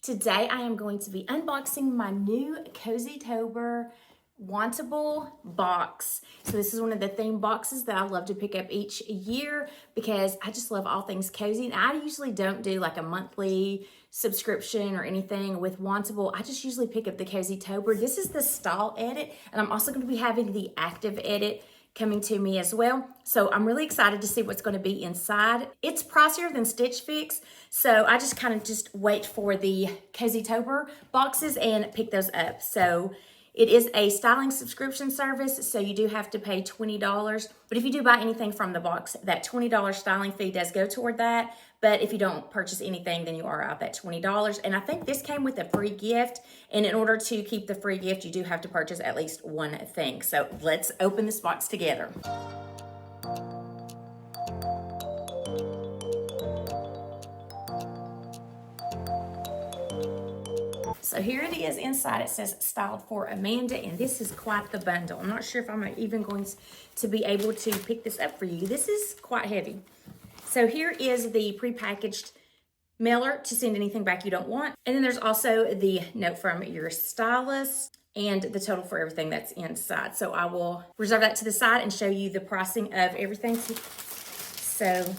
Today I am going to be unboxing my new Cozytober Wantable box. So this is one of the theme boxes that I love to pick up each year because I just love all things cozy. And I usually don't do like a monthly subscription or anything with Wantable. I just usually pick up the Cozytober. This is the style edit, and I'm also going to be having the active edit coming to me as well. So I'm really excited to see what's going to be inside. It's pricier than Stitch Fix, so I just kind of wait for the Cozytober boxes and pick those up. So it is a styling subscription service, so you do have to pay $20. But if you do buy anything from the box, that $20 styling fee does go toward that. But if you don't purchase anything, then you are out that $20. And I think this came with a free gift. And in order to keep the free gift, you do have to purchase at least one thing. So let's open this box together. So here it is inside. It says styled for Amanda, and this is quite the bundle. I'm not sure if I'm even going to be able to pick this up for you. This is quite heavy. So here is the prepackaged mailer to send anything back you don't want. And then there's also the note from your stylist and the total for everything that's inside. So I will reserve that to the side and show you the pricing of everything. So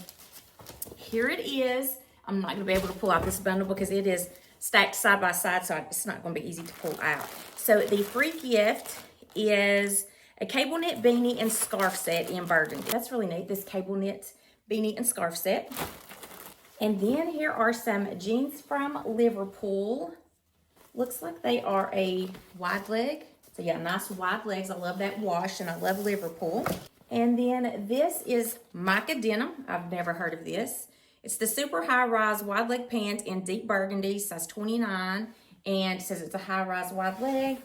here it is. I'm not gonna be able to pull out this bundle because it is stacked side by side, so it's not going to be easy to pull out. So the free gift is a cable knit beanie and scarf set in burgundy. That's really neat, this cable knit beanie and scarf set. And then here are some jeans from Liverpool. Looks like they are a wide leg. So yeah, nice wide legs. I love that wash, and I love Liverpool. And then this is mica denim. I've never heard of this. It's the super high-rise wide leg pant in deep burgundy, size 29, and it says it's a high-rise wide leg.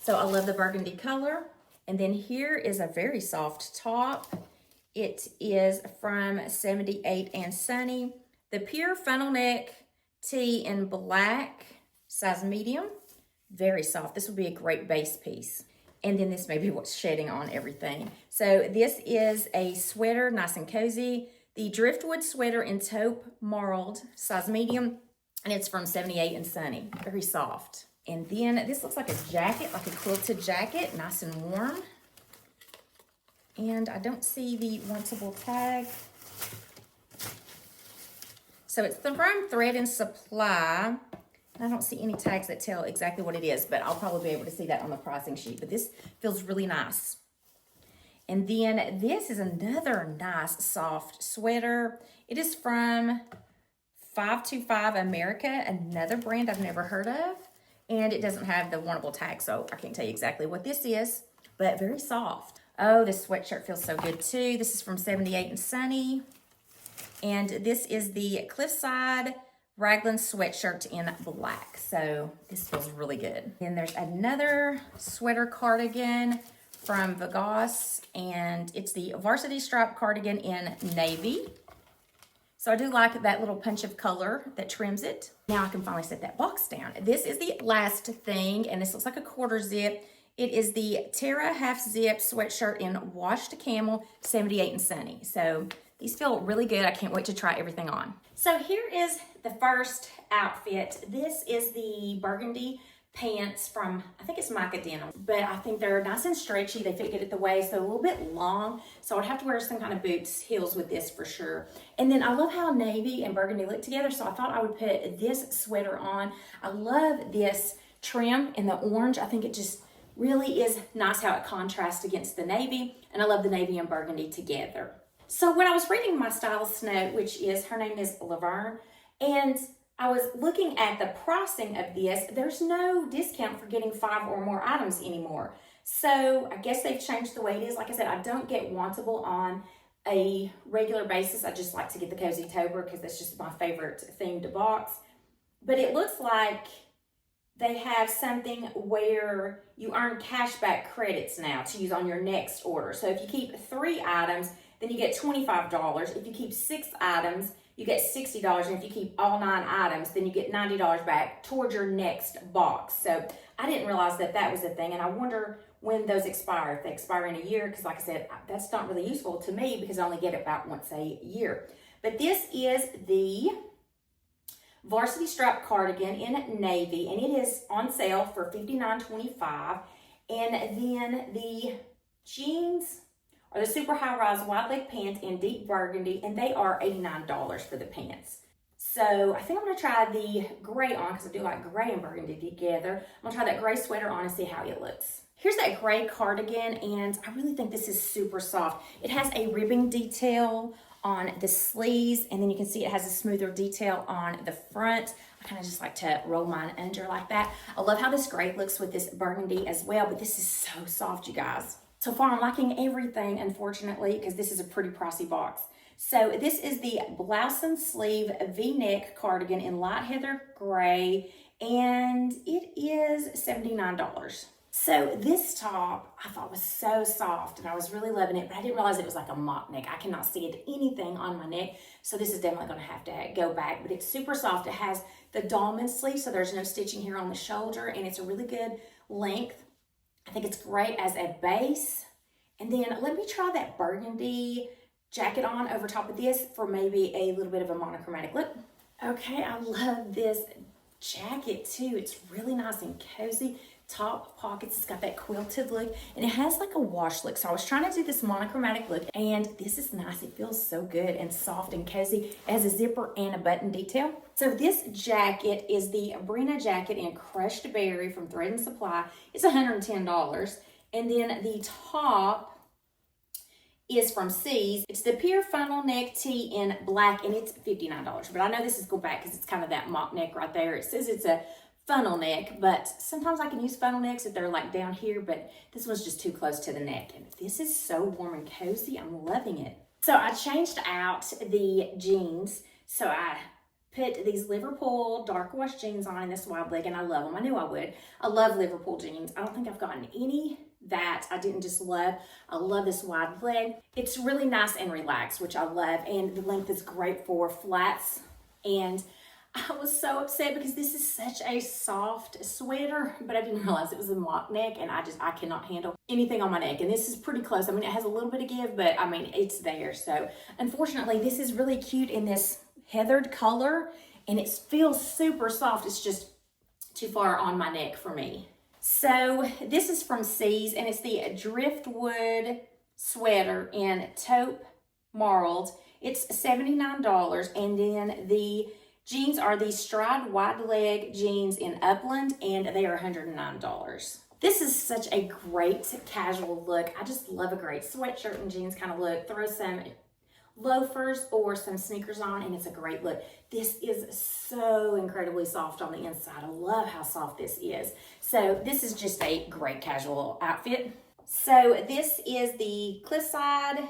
So I love the burgundy color. And then here is a very soft top. It is from 78 and Sunny. The pure funnel neck tee in black, size medium, very soft. This would be a great base piece. And then this may be what's shedding on everything. So this is a sweater, nice and cozy. The driftwood sweater in taupe marled, size medium, and it's from 78 and Sunny, very soft. And then this looks like a jacket, like a quilted jacket, nice and warm. And I don't see the Wantable tag. So it's from Thread and Supply. I don't see any tags that tell exactly what it is, but I'll probably be able to see that on the pricing sheet. But this feels really nice. And then this is another nice soft sweater. It is from 525 America, another brand I've never heard of. And it doesn't have the Wantable tag, so I can't tell you exactly what this is, but very soft. Oh, this sweatshirt feels so good too. This is from 78 and Sunny. And this is the Cliffside Raglan sweatshirt in black. So this feels really good. Then there's another sweater cardigan from Vegas, and it's the varsity stripe cardigan in navy. So I do like that little punch of color that trims it. Now I can finally set that box down. This is the last thing, and this looks like a quarter zip. It is the Terra half zip sweatshirt in washed camel, 78 and Sunny. So these feel really good. I can't wait to try everything on. So here is the first outfit. This is the burgundy pants from, I think it's mica denim, but I think they're nice and stretchy. They fit good at the waist, so a little bit long. So I'd have to wear some kind of boots, heels with this for sure. And then I love how navy and burgundy look together, so I thought I would put this sweater on. I love this trim in the orange. I think it just really is nice how it contrasts against the navy, and I love the navy and burgundy together. So when I was reading my stylist's note, which is, her name is Laverne, and I was looking at the pricing of this. There's no discount for getting 5 or more items anymore. So I guess they've changed the way it is. Like I said, I don't get Wantable on a regular basis. I just like to get the Cozytober because that's just my favorite themed box. But it looks like they have something where you earn cashback credits now to use on your next order. So if you keep 3 items, then you get $25. If you keep 6 items, you get $60, and if you keep all 9 items, then you get $90 back towards your next box. So I didn't realize that that was a thing, and I wonder when those expire. If they expire in a year, because like I said, that's not really useful to me because I only get it about once a year. But this is the varsity strap cardigan in navy, and it is on sale for $59.25. And then the jeans are the super high rise wide leg pants in deep burgundy, and they are $89 for the pants. So I think I'm gonna try the gray on because I do like gray and burgundy together. I'm gonna try that gray sweater on and see how it looks. Here's that gray cardigan, and I really think this is super soft. It has a ribbing detail on the sleeves, and then you can see it has a smoother detail on the front. I kind of just like to roll mine under like that. I love how this gray looks with this burgundy as well, but this is so soft, you guys. So far, I'm liking everything, unfortunately, because this is a pretty pricey box. So this is the blouse and sleeve V-neck cardigan in light heather gray, and it is $79. So this top I thought was so soft, and I was really loving it, but I didn't realize it was like a mock neck. I cannot see anything on my neck, so this is definitely going to have to go back, but it's super soft. It has the dolman sleeve, so there's no stitching here on the shoulder, and it's a really good length. I think it's great as a base. And then let me try that burgundy jacket on over top of this for maybe a little bit of a monochromatic look. Okay, I love this jacket too. It's really nice and cozy. Top pockets, it's got that quilted look, and it has like a wash look. So I was trying to do this monochromatic look, and this is nice. It feels so good and soft and cozy. It has a zipper and a button detail. So this jacket is the Brina jacket in crushed berry from Thread and Supply. It's $110. And then the top is from C's. It's the pure funnel neck tee in black, and it's $59. But I know this is go back because it's kind of that mock neck right there. It says it's a funnel neck, but sometimes I can use funnel necks if they're like down here, but this one's just too close to the neck. And this is so warm and cozy. I'm loving it. So I changed out the jeans. So I put these Liverpool dark wash jeans on in this wide leg, and I love them. I knew I would. I love Liverpool jeans. I don't think I've gotten any that I didn't just love. I love this wide leg. It's really nice and relaxed, which I love, and the length is great for flats. And I was so upset because this is such a soft sweater, but I didn't realize it was a mock neck, and I cannot handle anything on my neck. And this is pretty close. I mean, it has a little bit of give, but I mean, it's there. So unfortunately, this is really cute in this heathered color, and it feels super soft. It's just too far on my neck for me. So this is from C's, and it's the driftwood sweater in taupe marled. It's $79, and then the jeans are the stride wide leg jeans in upland, and they are $109. This is such a great casual look. I just love a great sweatshirt and jeans kind of look. Throw some loafers or some sneakers on, and it's a great look. This is so incredibly soft on the inside. I love how soft this is. So this is just a great casual outfit. So this is the cliffside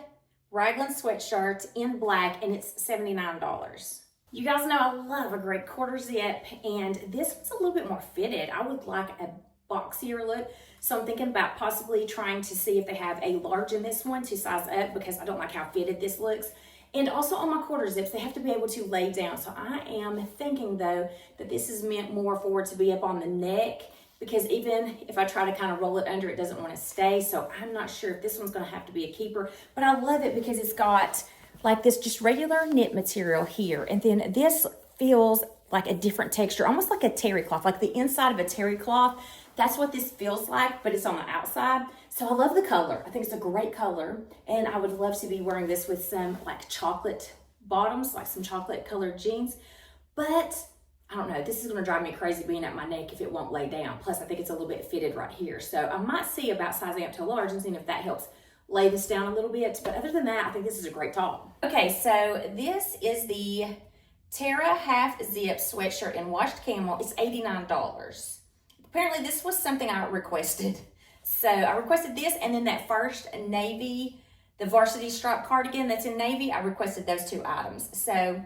raglan sweatshirt in black, and it's $79. You guys know I love a great quarter zip, and this one's a little bit more fitted. I would like a boxier look, so I'm thinking about possibly trying to see if they have a large in this one to size up, because I don't like how fitted this looks. And also on my quarter zips, they have to be able to lay down. So I am thinking though that this is meant more for it to be up on the neck, because even if I try to kind of roll it under, it doesn't want to stay. So I'm not sure if this one's going to have to be a keeper, but I love it because it's got like this just regular knit material here, and then this feels like a different texture, almost like a terry cloth, like the inside of a terry cloth. That's what this feels like, but it's on the outside. So I love the color. I think it's a great color, and I would love to be wearing this with some like chocolate bottoms, like some chocolate colored jeans. But I don't know, this is gonna drive me crazy being at my neck if it won't lay down. Plus I think it's a little bit fitted right here. So I might see about sizing up to a large and seeing if that helps lay this down a little bit. But other than that, I think this is a great top. Okay, so this is the Terra half zip sweatshirt in washed camel. It's $89. Apparently this was something I requested. So I requested this, and then that first navy, the varsity stripe cardigan that's in navy, I requested those two items. So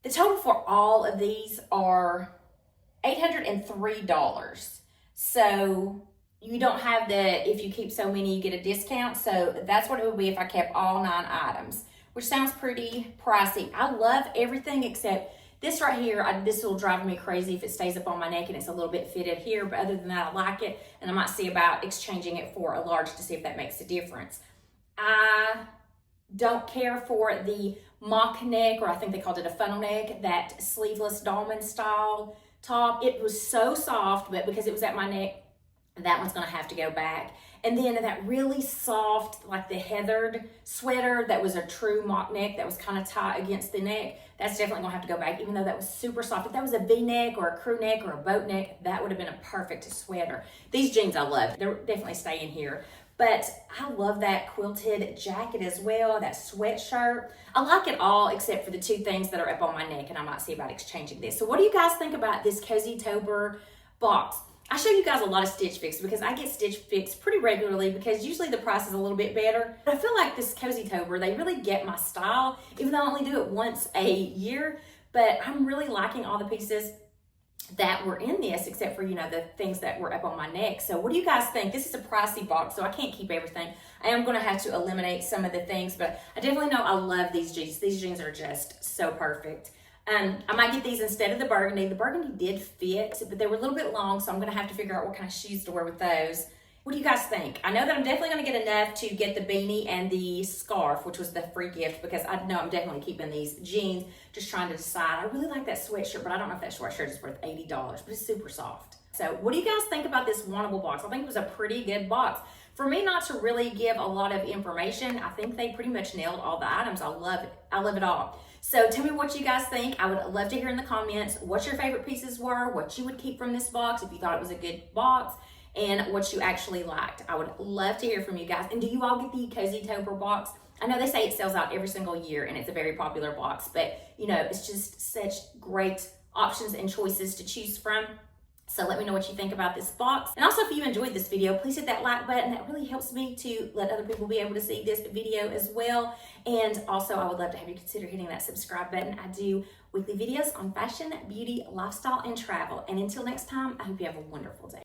the total for all of these are $803. So you don't have the, if you keep so many, you get a discount. So that's what it would be if I kept all 9 items, which sounds pretty pricey. I love everything except this right here. This will drive me crazy if it stays up on my neck and it's a little bit fitted here. But other than that, I like it. And I might see about exchanging it for a large to see if that makes a difference. I Don't care for the mock neck, or I think they called it a funnel neck, that sleeveless dolman style top. It was so soft, but because it was at my neck, that one's gonna have to go back. And then that really soft, like the heathered sweater that was a true mock neck that was kind of tight against the neck, that's definitely gonna have to go back, even though that was super soft. If that was a V-neck or a crew neck or a boat neck, that would have been a perfect sweater. These jeans I love. They're definitely staying here. But I love that quilted jacket as well, that sweatshirt. I like it all except for the two things that are up on my neck, and I might see about exchanging this. So what do you guys think about this Cozytober box? I show you guys a lot of Stitch Fix because I get Stitch Fix pretty regularly because usually the price is a little bit better. But I feel like this Cozytober, they really get my style, even though I only do it once a year. But I'm really liking all the pieces that were in this, except for, you know, the things that were up on my neck. So what do you guys think? This is a pricey box, so I can't keep everything. I am going to have to eliminate some of the things, but I definitely know I love these jeans. These jeans are just so perfect. I might get these instead of the burgundy. The burgundy did fit, but they were a little bit long, so I'm going to have to figure out what kind of shoes to wear with those. What do you guys think? I know that I'm definitely going to get enough to get the beanie and the scarf, which was the free gift, because I know I'm definitely keeping these jeans, just trying to decide. I really like that sweatshirt, but I don't know if that sweatshirt is worth $80, but it's super soft. So what do you guys think about this Wantable box? I think it was a pretty good box. For me not to really give a lot of information, I think they pretty much nailed all the items. I love it. I love it all. So tell me what you guys think. I would love to hear in the comments what your favorite pieces were, what you would keep from this box if you thought it was a good box, and what you actually liked. I would love to hear from you guys. And do you all get the Cozytober box? I know they say it sells out every single year and it's a very popular box, but you know, it's just such great options and choices to choose from. So let me know what you think about this box. And also, if you enjoyed this video, please hit that like button. That really helps me to let other people be able to see this video as well. And also, I would love to have you consider hitting that subscribe button. I do weekly videos on fashion, beauty, lifestyle, and travel. And until next time, I hope you have a wonderful day.